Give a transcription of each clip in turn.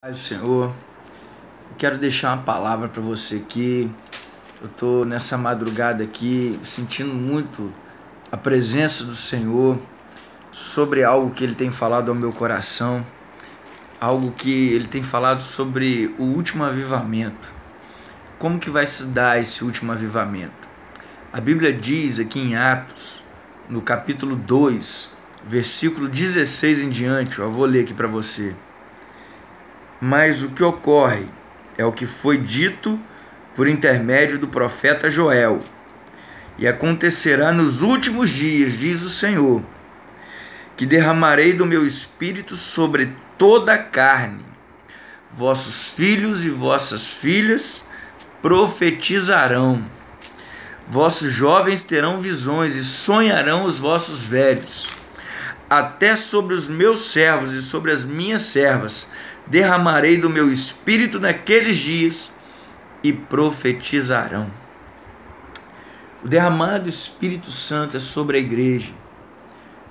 Pai do Senhor, eu quero deixar uma palavra para você aqui. Eu estou nessa madrugada aqui sentindo muito a presença do Senhor sobre algo que Ele tem falado ao meu coração, algo que Ele tem falado sobre o último avivamento. Como que vai se dar esse último avivamento? A Bíblia diz aqui em Atos, no capítulo 2, versículo 16 em diante, eu vou ler aqui para você. Mas o que ocorre é o que foi dito por intermédio do profeta Joel. E acontecerá nos últimos dias, diz o Senhor, que derramarei do meu espírito sobre toda a carne. Vossos filhos e vossas filhas profetizarão. Vossos jovens terão visões e sonharão os vossos velhos. Até sobre os meus servos e sobre as minhas servas derramarei do meu espírito naqueles dias e profetizarão. O derramado Espírito Santo é sobre a igreja,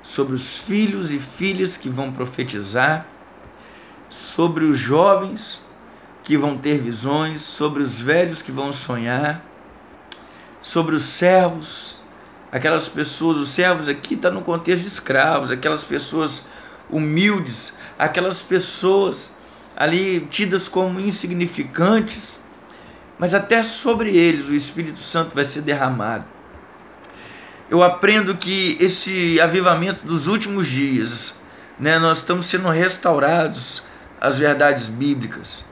sobre os filhos e filhas que vão profetizar, sobre os jovens que vão ter visões, sobre os velhos que vão sonhar, sobre os servos, aquelas pessoas, os servos aqui está no contexto de escravos, aquelas pessoas humildes, aquelas pessoas ali tidas como insignificantes, mas até sobre eles o Espírito Santo vai ser derramado. Eu aprendo que esse avivamento dos últimos dias, nós estamos sendo restaurados às verdades bíblicas.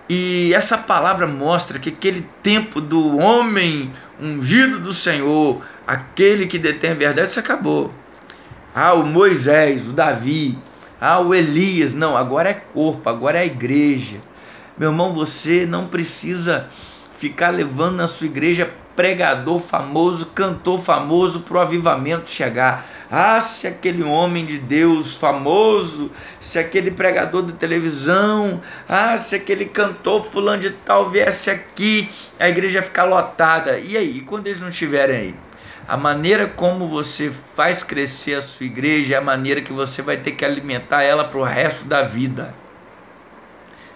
E essa palavra mostra que aquele tempo do homem ungido do Senhor, aquele que detém a verdade, se acabou. O Moisés, o Davi, o Elias, não, agora é corpo, agora é a igreja. Meu irmão, você não precisa ficar levando na sua igreja pregador famoso, cantor famoso para o avivamento chegar. Se aquele homem de Deus famoso, se aquele pregador de televisão, se aquele cantor fulano de tal viesse aqui, a igreja ficar lotada. E aí, quando eles não estiverem aí? A maneira como você faz crescer a sua igreja é a maneira que você vai ter que alimentar ela para o resto da vida.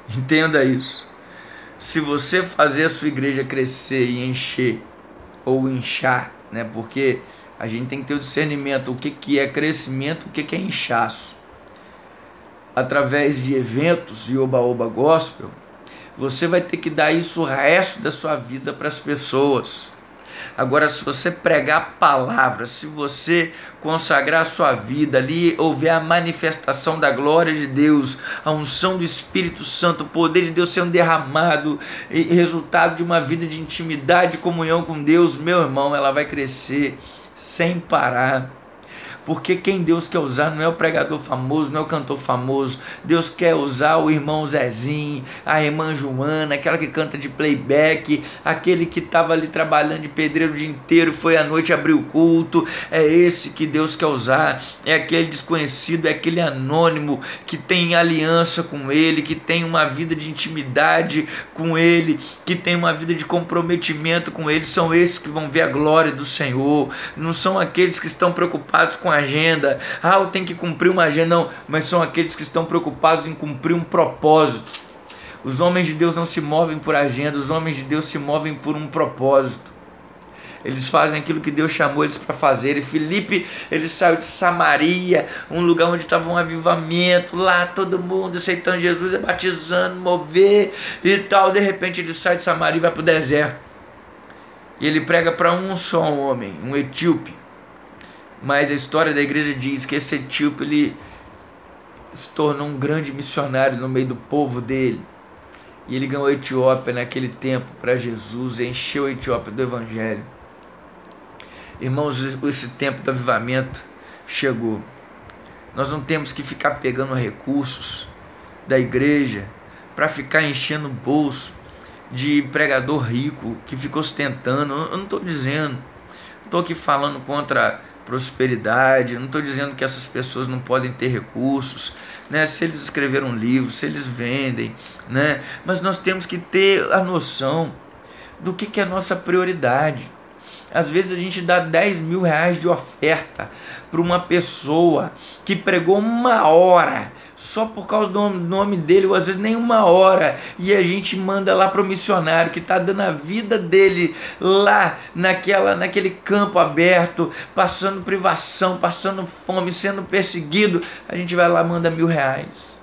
Entenda isso. Se você fazer a sua igreja crescer e encher, ou inchar, porque a gente tem que ter o discernimento, o que é crescimento, o que é inchaço. Através de eventos e oba-oba gospel, você vai ter que dar isso o resto da sua vida para as pessoas. Agora, se você pregar a palavra, se você consagrar a sua vida ali, houver a manifestação da glória de Deus, a unção do Espírito Santo, o poder de Deus sendo derramado, e resultado de uma vida de intimidade e comunhão com Deus, meu irmão, ela vai crescer sem parar. Porque quem Deus quer usar não é o pregador famoso, não é o cantor famoso. Deus quer usar o irmão Zezinho, a irmã Joana, aquela que canta de playback, aquele que estava ali trabalhando de pedreiro o dia inteiro, foi à noite abrir o culto. É esse que Deus quer usar. É aquele desconhecido, é aquele anônimo que tem aliança com Ele, que tem uma vida de intimidade com Ele, que tem uma vida de comprometimento com Ele. São esses que vão ver a glória do Senhor. Não são aqueles que estão preocupados com agenda, eu tenho que cumprir uma agenda, não, mas são aqueles que estão preocupados em cumprir um propósito. Os homens de Deus não se movem por agenda, os homens de Deus se movem por um propósito. Eles fazem aquilo que Deus chamou eles para fazer. E Filipe, ele saiu de Samaria, um lugar onde estava um avivamento, lá todo mundo aceitando Jesus, batizando, mover e tal. De repente ele sai de Samaria e vai para o deserto. E ele prega para um só homem, um etíope. Mas a história da igreja diz que esse etíope, ele se tornou um grande missionário no meio do povo dele. E ele ganhou a Etiópia naquele tempo para Jesus, e encheu a Etiópia do evangelho. Irmãos, esse tempo do avivamento chegou. Nós não temos que ficar pegando recursos da igreja para ficar enchendo o bolso de pregador rico que fica ostentando. Eu não estou dizendo, não estou aqui falando contra prosperidade, não estou dizendo que essas pessoas não podem ter recursos, se eles escreveram um livro, se eles vendem, mas nós temos que ter a noção do que é a nossa prioridade. Às vezes a gente dá 10 mil reais de oferta para uma pessoa que pregou 1 hora só por causa do nome dele, ou às vezes nem uma hora, e a gente manda lá para o missionário que está dando a vida dele lá naquele campo aberto, passando privação, passando fome, sendo perseguido, a gente vai lá e manda R$1.000.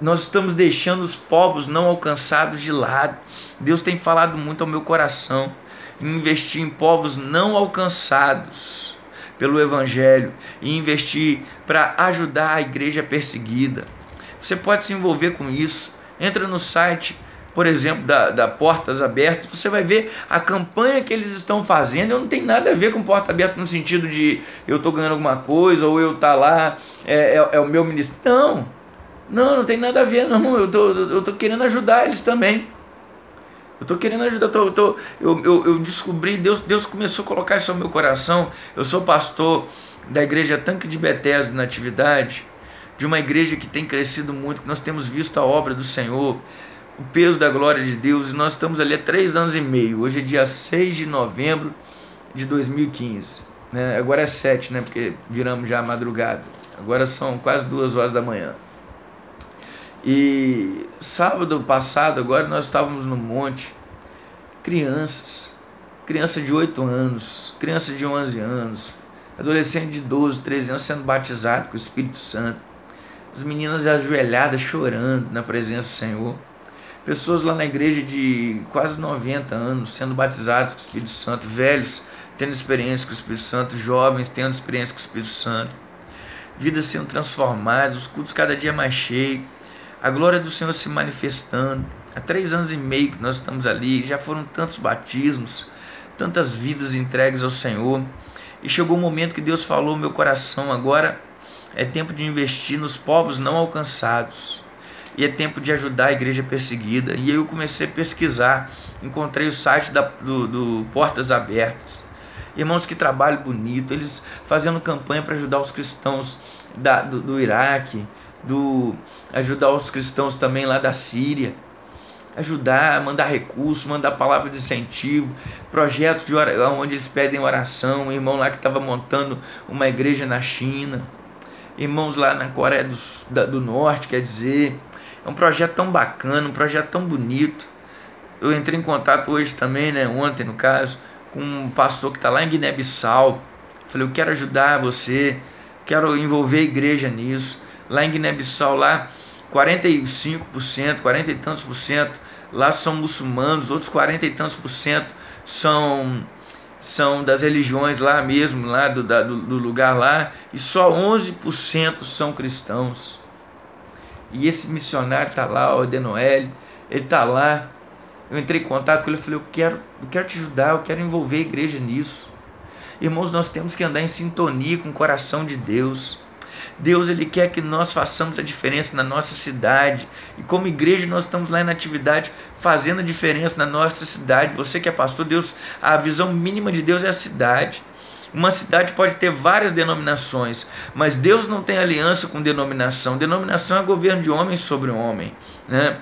Nós estamos deixando os povos não alcançados de lado. Deus tem falado muito ao meu coração em investir em povos não alcançados pelo Evangelho e investir para ajudar a igreja perseguida. Você pode se envolver com isso. Entra no site, por exemplo, da Portas Abertas, você vai ver a campanha que eles estão fazendo. Eu não tem nada a ver com Porta Aberta no sentido de eu estou ganhando alguma coisa ou eu tá lá, é o meu ministério. Não tem nada a ver, não. Eu tô querendo ajudar eles também. Eu tô querendo ajudar. Eu descobri, Deus começou a colocar isso no meu coração. Eu sou pastor da igreja Tanque de Betesda na atividade, de uma igreja que tem crescido muito, que nós temos visto a obra do Senhor, o peso da glória de Deus, e nós estamos ali há 3 anos e meio. Hoje é dia 6 de novembro de 2015. Né? Agora é 7, né? Porque viramos já a madrugada. Agora são quase 2 horas da manhã. E sábado passado, agora nós estávamos no monte, criança de 8 anos, criança de 11 anos, adolescente de 12, 13 anos sendo batizado com o Espírito Santo, as meninas ajoelhadas chorando na presença do Senhor, pessoas lá na igreja de quase 90 anos sendo batizados com o Espírito Santo, velhos tendo experiência com o Espírito Santo, jovens tendo experiência com o Espírito Santo, vidas sendo transformadas, os cultos cada dia mais cheios, a glória do Senhor se manifestando. Há 3 anos e meio que nós estamos ali, já foram tantos batismos, tantas vidas entregues ao Senhor, e chegou o momento que Deus falou no meu coração: agora é tempo de investir nos povos não alcançados, e é tempo de ajudar a igreja perseguida. E eu comecei a pesquisar, encontrei o site do Portas Abertas, irmãos, que trabalho bonito, eles fazendo campanha para ajudar os cristãos do Iraque, ajudar os cristãos também lá da Síria, ajudar, mandar recursos, mandar palavra de incentivo, projetos onde eles pedem oração. Um irmão lá que estava montando uma igreja na China, irmãos lá na Coreia do Norte, quer dizer, é um projeto tão bacana, um projeto tão bonito. Eu entrei em contato hoje também, né, ontem no caso, com um pastor que está lá em Guiné-Bissau. Falei: eu quero ajudar você, quero envolver a igreja nisso. Lá em Guiné-Bissau, lá 45%, 40 e tantos por cento, lá são muçulmanos, outros 40 e tantos por cento são das religiões lá mesmo, lá do lugar lá, e só 11% são cristãos. E esse missionário está lá, o Denoel, ele está lá. Eu entrei em contato com ele e falei: eu quero te ajudar, eu quero envolver a igreja nisso. Irmãos, nós temos que andar em sintonia com o coração de Deus. Deus, ele quer que nós façamos a diferença na nossa cidade, e como igreja nós estamos lá na atividade fazendo a diferença na nossa cidade. Você que é pastor, Deus, a visão mínima de Deus é a cidade. Uma cidade pode ter várias denominações, mas Deus não tem aliança com denominação. Denominação é governo de homem sobre homem, né?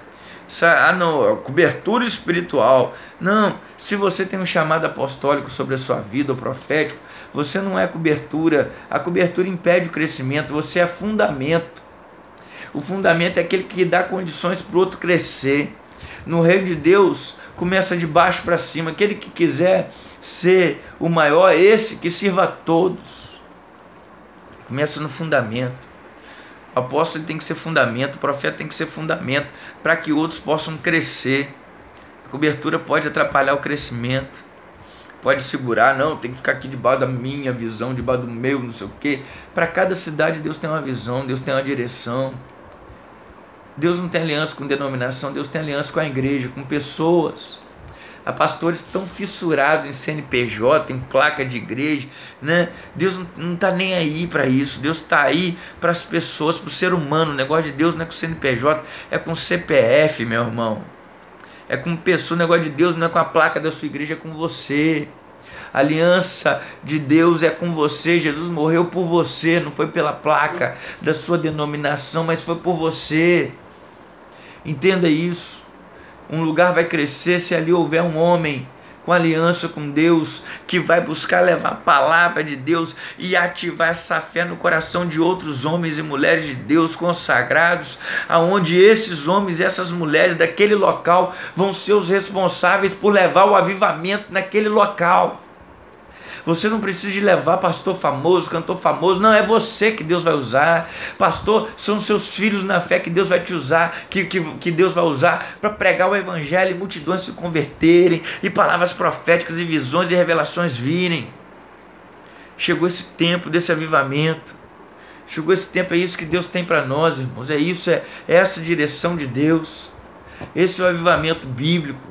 Não, cobertura espiritual. Não, se você tem um chamado apostólico sobre a sua vida, ou profético, você não é cobertura. A cobertura impede o crescimento, você é fundamento. O fundamento é aquele que dá condições para o outro crescer. No reino de Deus, começa de baixo para cima. Aquele que quiser ser o maior, esse que sirva a todos. Começa no fundamento. O apóstolo tem que ser fundamento, o profeta tem que ser fundamento, para que outros possam crescer. A cobertura pode atrapalhar o crescimento, pode segurar, não, tem que ficar aqui debaixo da minha visão, debaixo do meu, não sei o quê. Para cada cidade Deus tem uma visão, Deus tem uma direção. Deus não tem aliança com denominação, Deus tem aliança com a igreja, com pessoas. Há pastores tão fissurados em CNPJ, em placa de igreja, né? Deus não está nem aí para isso. Deus está aí para as pessoas, para o ser humano. O negócio de Deus não é com CNPJ, é com CPF, meu irmão. É com pessoa. O negócio de Deus não é com a placa da sua igreja, é com você. A aliança de Deus é com você. Jesus morreu por você, não foi pela placa da sua denominação, mas foi por você. Entenda isso. Um lugar vai crescer se ali houver um homem com aliança com Deus, que vai buscar levar a palavra de Deus e ativar essa fé no coração de outros homens e mulheres de Deus consagrados, aonde esses homens e essas mulheres daquele local vão ser os responsáveis por levar o avivamento naquele local. Você não precisa de levar pastor famoso, cantor famoso. Não, é você que Deus vai usar. Pastor, são seus filhos na fé que Deus vai te usar, que Deus vai usar para pregar o evangelho e multidões se converterem, e palavras proféticas e visões e revelações virem. Chegou esse tempo desse avivamento. Chegou esse tempo, é isso que Deus tem para nós, irmãos. É isso, é essa direção de Deus. Esse é o avivamento bíblico.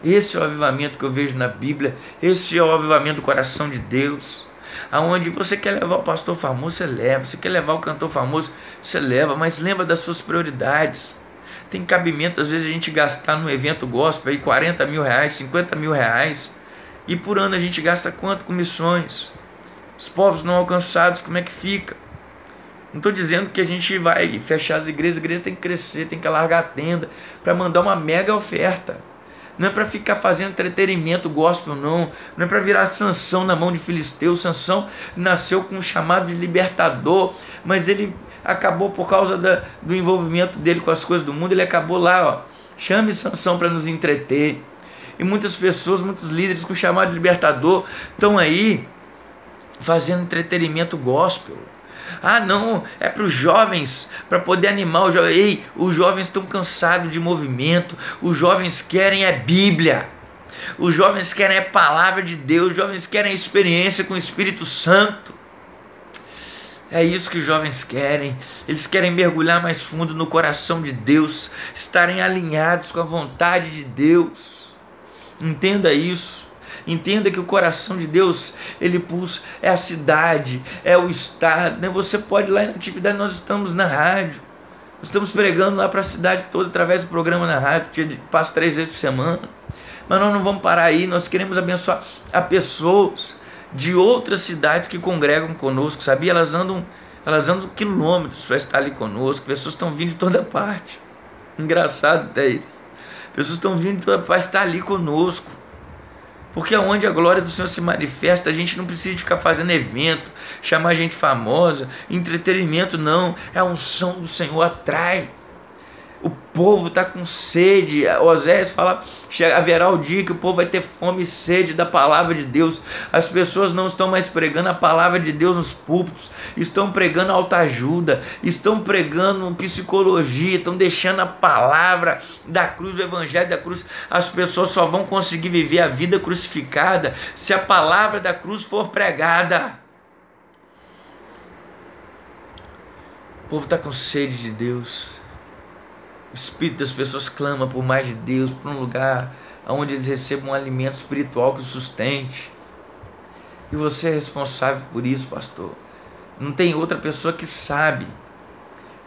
Esse é o avivamento que eu vejo na Bíblia. Esse é o avivamento do coração de Deus. Aonde você quer levar o pastor famoso, você leva. Você quer levar o cantor famoso, você leva. Mas lembra das suas prioridades. Tem cabimento, às vezes, a gente gastar num evento gospel aí 40 mil reais, 50 mil reais. E por ano a gente gasta quanto com missões? Os povos não alcançados, como é que fica? Não estou dizendo que a gente vai fechar as igrejas. A igreja tem que crescer, tem que alargar a tenda para mandar uma mega oferta. Não é para ficar fazendo entretenimento gospel, não. Não é para virar Sansão na mão de Filisteu. Sansão nasceu com um chamado de libertador, mas ele acabou por causa do envolvimento dele com as coisas do mundo. Ele acabou lá, ó. Chame Sansão para nos entreter. E muitas pessoas, muitos líderes com chamado de libertador estão aí fazendo entretenimento gospel. Ah, não, é para os jovens, para poder animar os jovens. Ei, os jovens estão cansados de movimento. Os jovens querem Bíblia. Os jovens querem palavra de Deus. Os jovens querem experiência com o Espírito Santo. É isso que os jovens querem. Eles querem mergulhar mais fundo no coração de Deus, estarem alinhados com a vontade de Deus. Entenda isso. Entenda que o coração de Deus, ele pulsa, é a cidade, é o estado, né? Você pode ir lá na atividade, nós estamos na rádio, nós estamos pregando lá para a cidade toda, através do programa na rádio, que passa 3 vezes por semana, mas nós não vamos parar aí, nós queremos abençoar a pessoas de outras cidades que congregam conosco, sabia? Elas andam quilômetros para estar ali conosco, pessoas estão vindo de toda parte, engraçado até isso, pessoas estão vindo de toda parte para estar ali conosco. Porque onde a glória do Senhor se manifesta, a gente não precisa de ficar fazendo evento, chamar gente famosa, entretenimento não, é a unção do Senhor atrai. O povo está com sede. Oséias fala, haverá o dia que o povo vai ter fome e sede da palavra de Deus. As pessoas não estão mais pregando a palavra de Deus nos púlpitos, estão pregando autoajuda, estão pregando psicologia, estão deixando a palavra da cruz, o evangelho da cruz. As pessoas só vão conseguir viver a vida crucificada se a palavra da cruz for pregada. O povo está com sede de Deus. O espírito das pessoas clama por mais de Deus, por um lugar onde eles recebam um alimento espiritual que os sustente. E você é responsável por isso, pastor. Não tem outra pessoa que sabe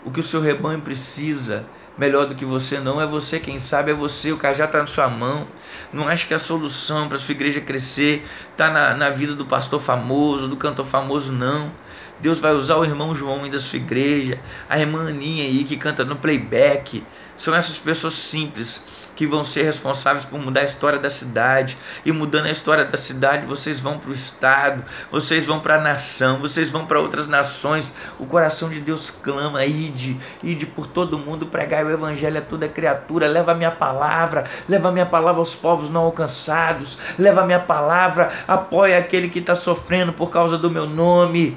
o que o seu rebanho precisa melhor do que você, não. É você quem sabe, é você. O cajado está na sua mão. Não acho que a solução para a sua igreja crescer está na vida do pastor famoso, do cantor famoso, não. Deus vai usar o irmão João aí da sua igreja, a irmã Aninha aí que canta no playback. São essas pessoas simples que vão ser responsáveis por mudar a história da cidade. E mudando a história da cidade, vocês vão para o estado, vocês vão para a nação, vocês vão para outras nações. O coração de Deus clama, ide por todo mundo, pregai o evangelho a toda criatura. Leva a minha palavra aos povos não alcançados. Leva a minha palavra, apoia aquele que está sofrendo por causa do meu nome.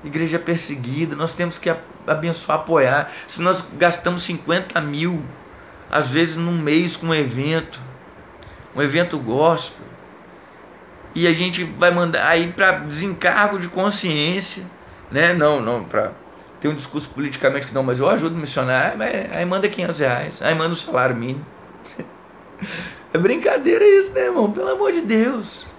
Igreja perseguida, nós temos que abençoar, apoiar. Se nós gastamos 50 mil, às vezes num mês com um evento gospel, e a gente vai mandar aí para desencargo de consciência, né? Não, para ter um discurso politicamente que não, mas eu ajudo o missionário, aí manda 500 reais, aí manda o salário mínimo. É brincadeira isso, né, irmão? Pelo amor de Deus.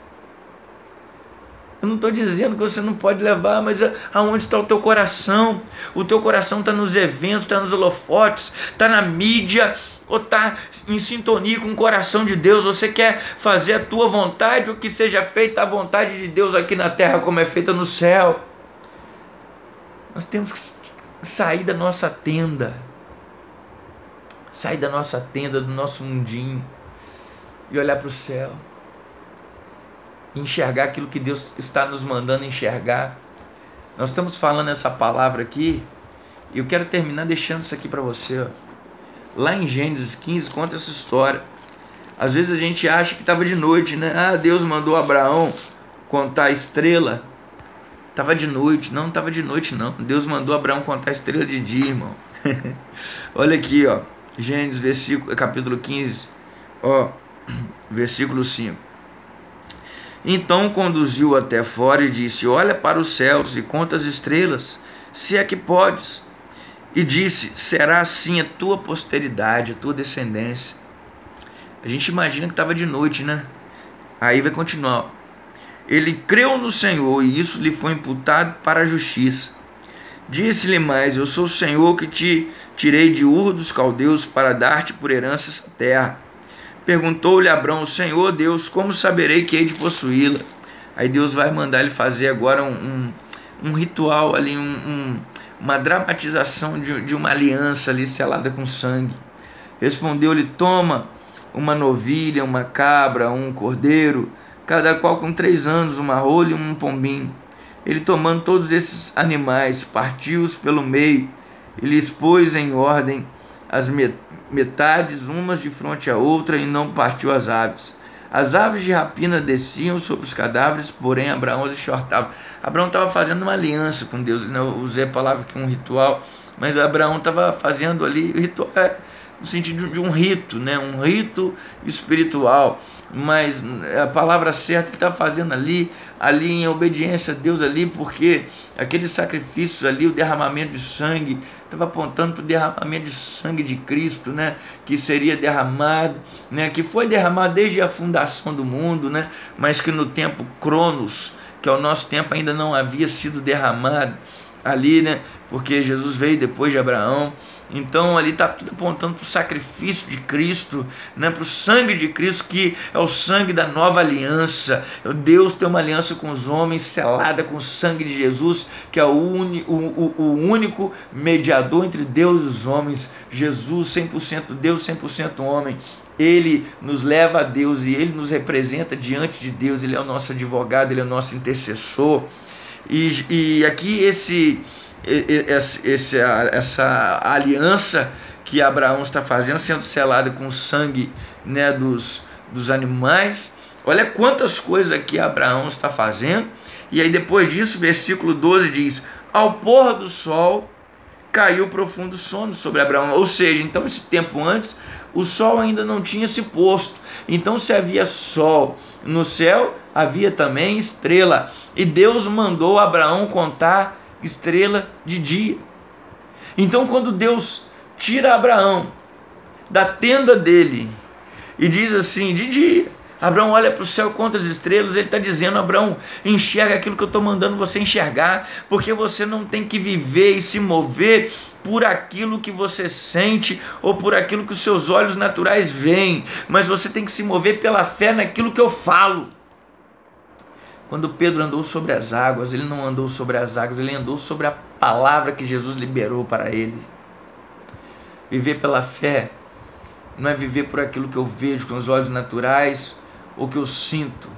Eu não estou dizendo que você não pode levar, mas aonde está o teu coração? O teu coração está nos eventos, está nos holofotes, está na mídia, ou está em sintonia com o coração de Deus? Você quer fazer a tua vontade, ou que seja feita a vontade de Deus aqui na terra como é feita no céu? Nós temos que sair da nossa tenda, do nosso mundinho, e olhar para o céu, enxergar aquilo que Deus está nos mandando enxergar. Nós estamos falando essa palavra aqui, e eu quero terminar deixando isso aqui para você, ó. Lá em Gênesis 15 conta essa história. Às vezes a gente acha que estava de noite, né? Ah, Deus mandou Abraão contar a estrela. Estava de noite. Não estava de noite, não. Deus mandou Abraão contar a estrela de dia, irmão. Olha aqui, ó. Gênesis capítulo 15, ó, versículo 5. Então conduziu até fora e disse: olha para os céus e conta as estrelas, se é que podes. E disse: será assim a tua posteridade, a tua descendência. A gente imagina que estava de noite, né? Aí vai continuar. Ele creu no Senhor e isso lhe foi imputado para a justiça. Disse-lhe mais: eu sou o Senhor que te tirei de Ur dos Caldeus para dar-te por herança essa terra. Perguntou-lhe Abrão: Senhor Deus, como saberei que hei de possuí-la? Aí Deus vai mandar ele fazer agora um ritual ali, uma dramatização de uma aliança ali selada com sangue. Respondeu-lhe: toma uma novilha, uma cabra, um cordeiro, cada qual com 3 anos, uma rola e um pombinho. Ele, tomando todos esses animais, partiu-os pelo meio e lhes pôs em ordem as metades, umas de frente à outra, e não partiu as aves. As aves de rapina desciam sobre os cadáveres, porém Abraão os exortava. Abraão estava fazendo uma aliança com Deus. Eu usei a palavra que é um ritual, mas Abraão estava fazendo ali o ritual, no sentido de um rito, né? Um rito espiritual, mas a palavra certa ele está fazendo ali em obediência a Deus ali, porque aqueles sacrifícios ali, o derramamento de sangue, estava apontando para o derramamento de sangue de Cristo, né? Que seria derramado, né? Que foi derramado desde a fundação do mundo, né? Mas que no tempo Cronos, que é o nosso tempo, ainda não havia sido derramado ali, né? Porque Jesus veio depois de Abraão. Então ali está tudo apontando para o sacrifício de Cristo, né? Para o sangue de Cristo, que é o sangue da nova aliança. Deus tem uma aliança com os homens selada com o sangue de Jesus, que é o único mediador entre Deus e os homens. Jesus 100% Deus, 100% homem. Ele nos leva a Deus e Ele nos representa diante de Deus. Ele é o nosso advogado, Ele é o nosso intercessor. E aqui essa aliança que Abraão está fazendo, sendo selada com o sangue, né, dos animais. Olha quantas coisas aqui Abraão está fazendo. E aí depois disso, versículo 12 diz: ao pôr do sol caiu profundo sono sobre Abraão. Ou seja, então esse tempo antes o sol ainda não tinha se posto. Então se havia sol no céu, havia também estrela. E Deus mandou Abraão contar estrela de dia. Então quando Deus tira Abraão da tenda dele e diz assim, de dia, Abraão olha para o céu, conta as estrelas, ele está dizendo: Abraão, enxerga aquilo que eu estou mandando você enxergar, porque você não tem que viver e se mover por aquilo que você sente ou por aquilo que os seus olhos naturais veem, mas você tem que se mover pela fé naquilo que eu falo. Quando Pedro andou sobre as águas, ele não andou sobre as águas, ele andou sobre a palavra que Jesus liberou para ele. Viver pela fé não é viver por aquilo que eu vejo com os olhos naturais ou que eu sinto.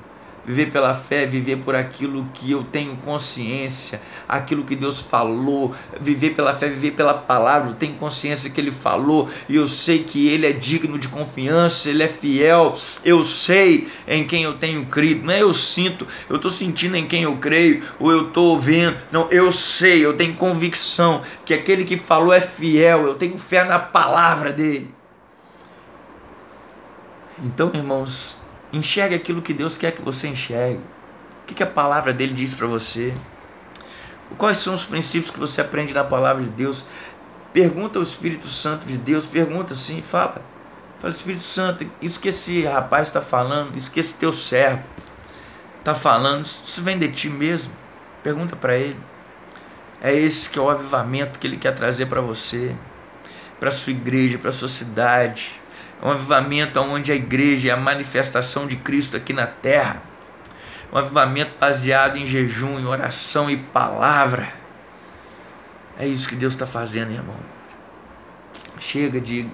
Viver pela fé é viver por aquilo que eu tenho consciência, aquilo que Deus falou. Viver pela fé, viver pela palavra. Eu tenho consciência que Ele falou e eu sei que Ele é digno de confiança, Ele é fiel. Eu sei em quem eu tenho crido. Não é eu sinto, eu estou sentindo em quem eu creio ou eu estou vendo. Não, eu sei, eu tenho convicção que aquele que falou é fiel. Eu tenho fé na palavra dEle. Então, irmãos, enxergue aquilo que Deus quer que você enxergue. O que a palavra dele diz para você? Quais são os princípios que você aprende na palavra de Deus? Pergunta ao Espírito Santo de Deus, pergunta assim, fala, Espírito Santo, isso que esse rapaz está falando, isso que esse teu servo está falando, isso vem de ti mesmo? Pergunta para ele. É esse que é o avivamento que ele quer trazer para você, para a sua igreja, para a sua cidade. É um avivamento onde a igreja é a manifestação de Cristo aqui na terra. Um avivamento baseado em jejum, em oração e palavra. É isso que Deus está fazendo, irmão. Chega de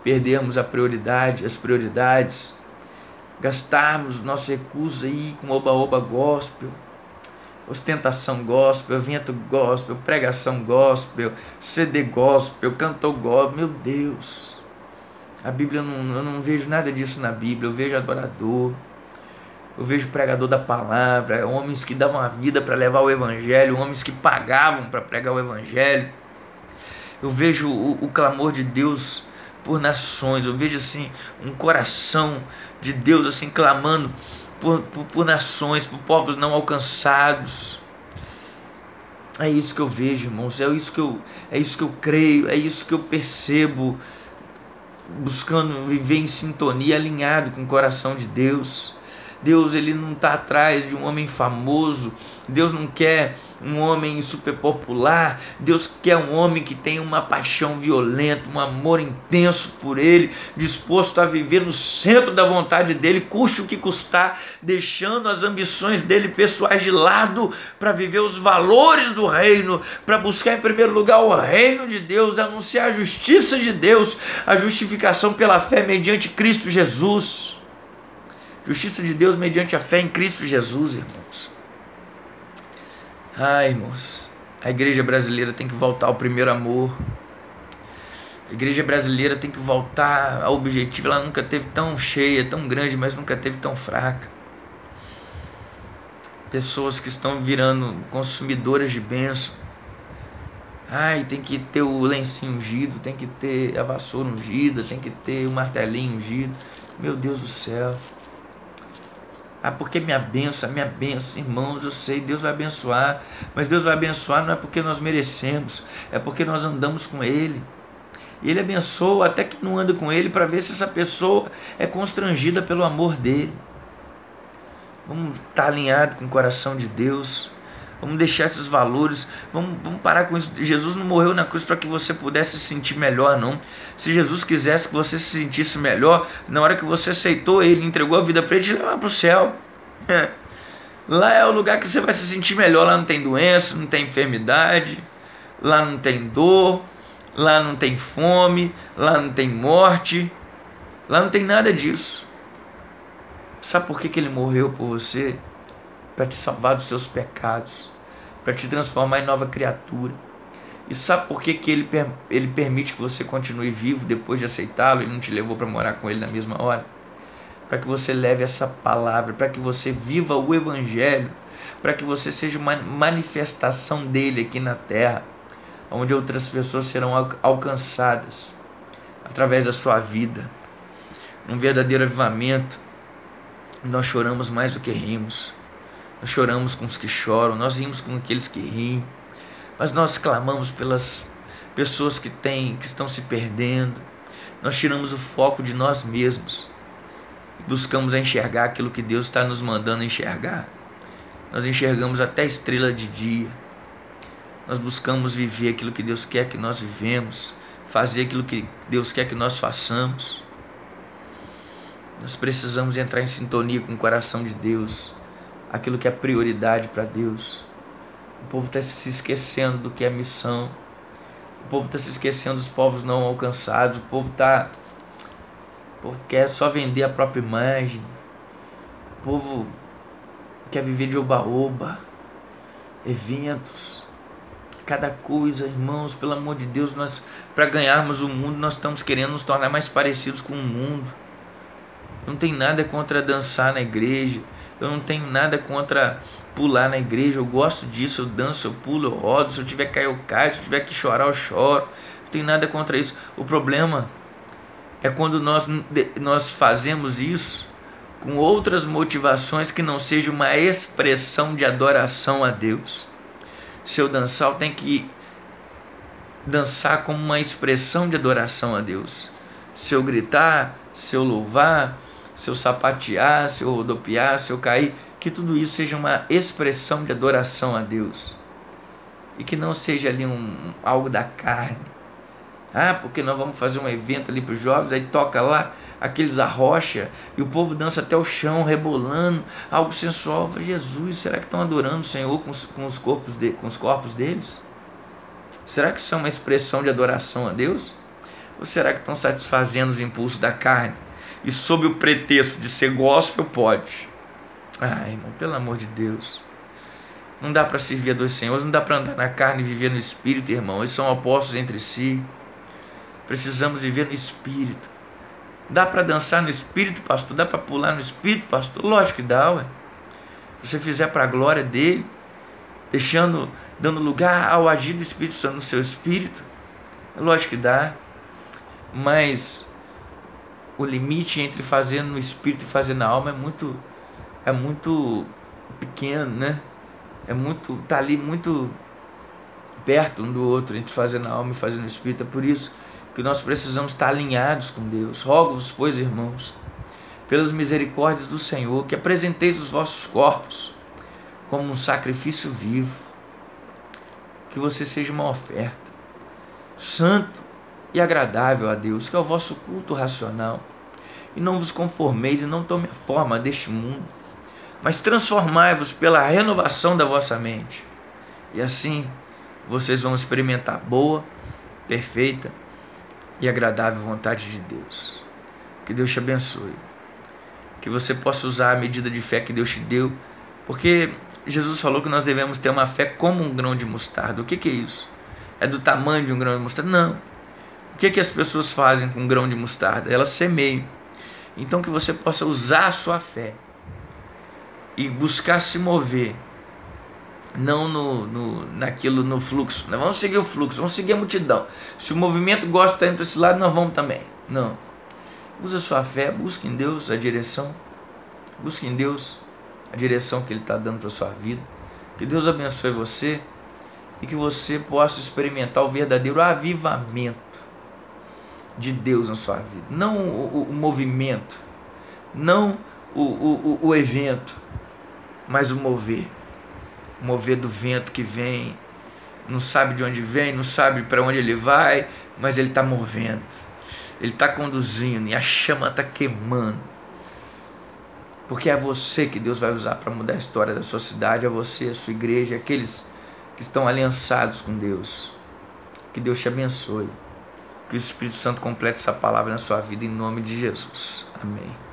perdermos as prioridades gastarmos nossos recursos aí com oba-oba gospel, ostentação gospel, evento gospel, pregação gospel, CD gospel, cantor gospel. Meu Deus, a Bíblia, eu não vejo nada disso na Bíblia. Eu vejo adorador, eu vejo pregador da palavra, homens que davam a vida para levar o evangelho, homens que pagavam para pregar o evangelho. Eu vejo o clamor de Deus por nações. Eu vejo assim um coração de Deus assim clamando por nações, por povos não alcançados. É isso que eu vejo, irmãos. É isso que eu creio. É isso que eu percebo, buscando viver em sintonia, alinhado com o coração de Deus. Deus, ele não está atrás de um homem famoso. Deus não quer um homem super popular. Deus quer um homem que tem uma paixão violenta, um amor intenso por Ele, disposto a viver no centro da vontade dEle, custe o que custar, deixando as ambições dEle pessoais de lado, para viver os valores do reino, para buscar em primeiro lugar o reino de Deus, anunciar a justiça de Deus, a justificação pela fé mediante Cristo Jesus. Justiça de Deus mediante a fé em Cristo Jesus, irmãos. Irmãos, a igreja brasileira tem que voltar ao primeiro amor. A igreja brasileira tem que voltar ao objetivo. Ela nunca teve tão cheia, tão grande, mas nunca teve tão fraca. Pessoas que estão virando consumidoras de bênção. Tem que ter o lencinho ungido, tem que ter a vassoura ungida, tem que ter o martelinho ungido. Meu Deus do céu. Porque minha bênção, irmãos, eu sei, Deus vai abençoar, mas Deus vai abençoar não é porque nós merecemos, é porque nós andamos com Ele. E Ele abençoa até que não anda com Ele, para ver se essa pessoa é constrangida pelo amor dEle. Vamos estar alinhados com o coração de Deus, vamos deixar esses valores, vamos parar com isso. Jesus não morreu na cruz para que você pudesse se sentir melhor, não. Se Jesus quisesse que você se sentisse melhor, na hora que você aceitou Ele, entregou a vida para Ele, te levar para o céu. Lá é o lugar que você vai se sentir melhor. Lá não tem doença, não tem enfermidade, lá não tem dor, lá não tem fome, lá não tem morte, lá não tem nada disso. Sabe por que Ele morreu por você? Para te salvar dos seus pecados, para te transformar em nova criatura. E sabe por que ele permite que você continue vivo depois de aceitá-lo? Ele não te levou para morar com Ele na mesma hora? Para que você leve essa palavra, para que você viva o Evangelho, para que você seja uma manifestação dEle aqui na terra, onde outras pessoas serão alcançadas através da sua vida. Um verdadeiro avivamento. Nós choramos mais do que rimos. Nós choramos com os que choram, nós rimos com aqueles que riem, mas nós clamamos pelas pessoas que estão se perdendo. Nós tiramos o foco de nós mesmos e buscamos enxergar aquilo que Deus está nos mandando enxergar. Nós enxergamos até a estrela de dia. Nós buscamos viver aquilo que Deus quer que nós vivemos, fazer aquilo que Deus quer que nós façamos. Nós precisamos entrar em sintonia com o coração de Deus, aquilo que é prioridade para Deus. O povo está se esquecendo do que é missão. O povo está se esquecendo dos povos não alcançados. O povo quer só vender a própria imagem. O povo quer viver de oba-oba, eventos, cada coisa, irmãos. Pelo amor de Deus, para ganharmos o mundo, nós estamos querendo nos tornar mais parecidos com o mundo. Não tem nada contra dançar na igreja. Eu não tenho nada contra pular na igreja. Eu gosto disso, eu danço, eu pulo, eu rodo. Se eu tiver que cair, eu caio. Se eu tiver que chorar, eu choro. Não tenho nada contra isso. O problema é quando nós fazemos isso com outras motivações que não seja uma expressão de adoração a Deus. Se eu dançar, eu tenho que dançar como uma expressão de adoração a Deus. Se eu gritar, se eu louvar, se eu sapatear, se eu rodopiar, se eu cair, que tudo isso seja uma expressão de adoração a Deus. E que não seja ali algo da carne. Porque nós vamos fazer um evento ali para os jovens, aí toca lá aqueles arrocha e o povo dança até o chão, rebolando, algo sensual. Eu falei, Jesus, será que estão adorando o Senhor com os corpos deles? Será que isso é uma expressão de adoração a Deus? Ou será que estão satisfazendo os impulsos da carne? e sob o pretexto de ser gospel, pode. Ah, irmão, pelo amor de Deus. Não dá para servir a dois senhores, não dá para andar na carne e viver no espírito, irmão. Eles são opostos entre si. Precisamos viver no espírito. Dá para dançar no espírito, pastor? Dá para pular no espírito, pastor? Lógico que dá, ué. Se você fizer para a glória dele, dando lugar ao agir do Espírito Santo no seu espírito, lógico que dá. Mas o limite entre fazer no espírito e fazer na alma é muito pequeno, né? Tá ali muito perto um do outro, entre fazer na alma e fazer no espírito. É por isso que nós precisamos estar alinhados com Deus. Rogo-vos, pois, irmãos, pelas misericórdias do Senhor, que apresenteis os vossos corpos como um sacrifício vivo, que você seja uma oferta santo e agradável a Deus, que é o vosso culto racional. E não vos conformeis e não tome a forma deste mundo, mas transformai-vos pela renovação da vossa mente. E assim vocês vão experimentar boa, perfeita e agradável vontade de Deus. Que Deus te abençoe. Que você possa usar a medida de fé que Deus te deu, porque Jesus falou que nós devemos ter uma fé como um grão de mostarda. O que é isso? É do tamanho de um grão de mostarda? Não. O que as pessoas fazem com um grão de mostarda? Elas semeiam. Então que você possa usar a sua fé e buscar se mover, não no fluxo. Nós vamos seguir o fluxo, vamos seguir a multidão. Se o movimento gosta de estar indo para esse lado, nós vamos também. Não. Usa a sua fé, busque em Deus a direção. Busque em Deus a direção que Ele está dando para a sua vida. Que Deus abençoe você e que você possa experimentar o verdadeiro avivamento de Deus na sua vida. Não o movimento, não o evento, mas o mover. O mover do vento que vem, não sabe de onde vem, não sabe para onde ele vai, mas ele está movendo, ele está conduzindo e a chama está queimando. Porque é você que Deus vai usar para mudar a história da sua cidade, é você, a sua igreja, aqueles que estão aliançados com Deus. Que Deus te abençoe. Que o Espírito Santo complete essa palavra na sua vida em nome de Jesus. Amém.